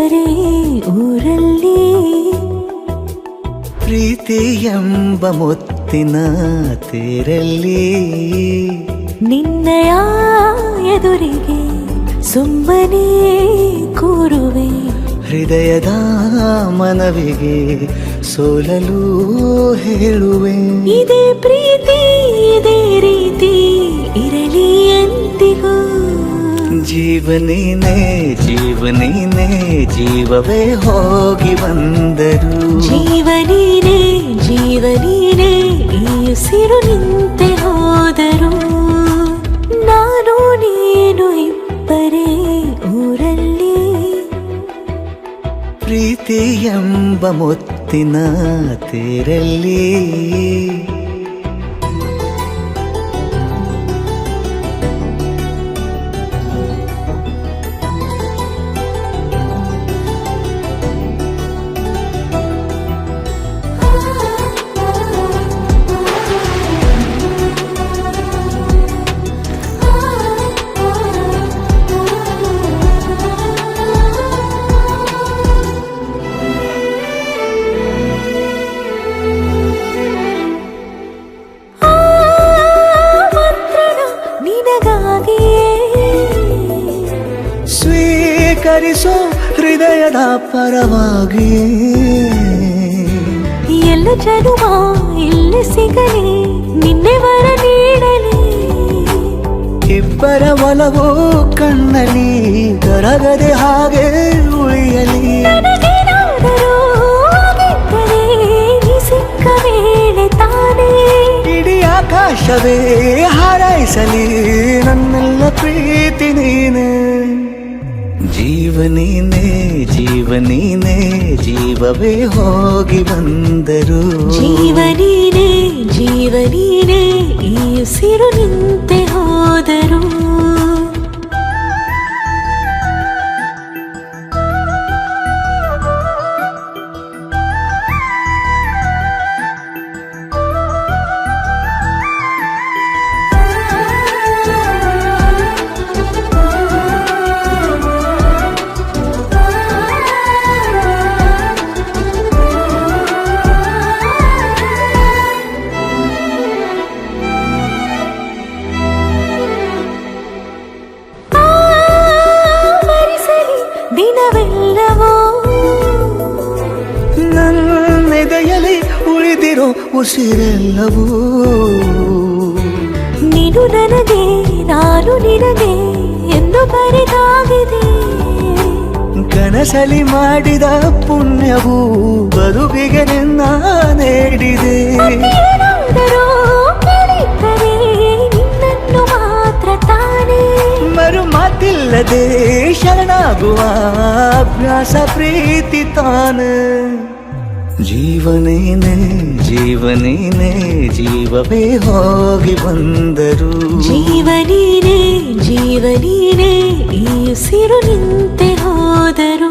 ಇಬ್ಬರೇ ಊರಲ್ಲಿ ಪ್ರೀತಿ ಎಂಬ ಮುತ್ತಿನ ತೇರಲ್ಲಿ ನಿನ್ನಯ ಎದುರಿಗೆ ಸುಮ್ಮನೆ ಕೂರುವೆ ಹೃದಯದ ಮನವಿಗೆ ಸೋಲಲು ಹೇಳುವೆ ಇದೇ ಪ್ರೀತಿ ಇದೇ ರೀತಿ ಇರಲಿ ಎಂದಿಗೂ ಜೀವನೇನೆ ಜೀವನೇನೆ ಜೀವವೇ ಹೋಗಿ ಬಂದರು ಜೀವನೀನೇ ಜೀವನೀನೇ ಈ ಉಸಿರು ನಿಂತೆ ಹೋದರು ನಾನು ನೀನು ಇಬ್ಬರೇ ಊರಲ್ಲಿ ಪ್ರೀತಿ ಎಂಬ ಮುತ್ತಿನ ತೇರಲ್ಲಿ ಸ್ವೀಕರಿಸೋ ಹೃದಯದ ಪರವಾಗಿ ಎಲ್ಲ ಜನುಮ ಇಲ್ಲಿ ಸಿಗಲಿ ನಿನ್ನೆ ವರ ನೀಡಲಿ ಇಬ್ಬರ ಒಲವು ಕಣ್ಣಲ್ಲಿ ಕರಗದೆ ಹಾಗೆ ಉಳಿಯಲಿ ನನಗೇನಾದರೂ ಆಗಿದ್ದರೆ ನೀ ಸಿಕ್ಕ ವೇಳೆ ತಾನೇ ಇಡೀ ಆಕಾಶವೇ ಹಾರೈಸಲಿ ನನ್ನೆಲ್ಲ ಪ್ರೀತಿ ನೀನೆ ಜೀವನೀನೇ ಜೀವನೀನೇ ಜೀವವೇ ಹೋಗಿ ಬಂದರು ಜೀವನೀನೇ ಜೀವನೀನೇ ಈ ಉಸಿರು ನಿಂತೆ ಹೋದರು ದಿನವೆಲ್ಲವೋ ನನ್ನೆದೆಯಲ್ಲಿ ಉಳಿದಿರೋ ಉಸಿರೆಲ್ಲವೂ ನೀನು ನನಗೆ ನಾನು ನಿನಗೆ ಎಂದು ಬರೆದಾಗಿದೆ ಕನಸಲಿ ಮಾಡಿದ ಪುಣ್ಯವು ಬದುಕಿಗೆ ನಿನ್ನ ನೀಡಿದೆ ಏನಾದರೂ ಕೇಳಿದ್ದರೆ ನಿನ್ನನ್ನು ಮಾತ್ರ ತಾನೇ ಮರು ಮಾತಿಲ್ಲದೆ ಶರಣಾಗುವ ಅಭ್ಯಾಸ ಪ್ರೀತಿ ತಾನೆ ಜೀವನೇನೆ ಜೀವನೇನೆ ಜೀವವೇ ಹೋಗಿ ಬಂದರು ಜೀವನೀನೇ ಜೀವನೀನೇ ಈ ಉಸಿರು ನಿಂತೆ ಹೋದರು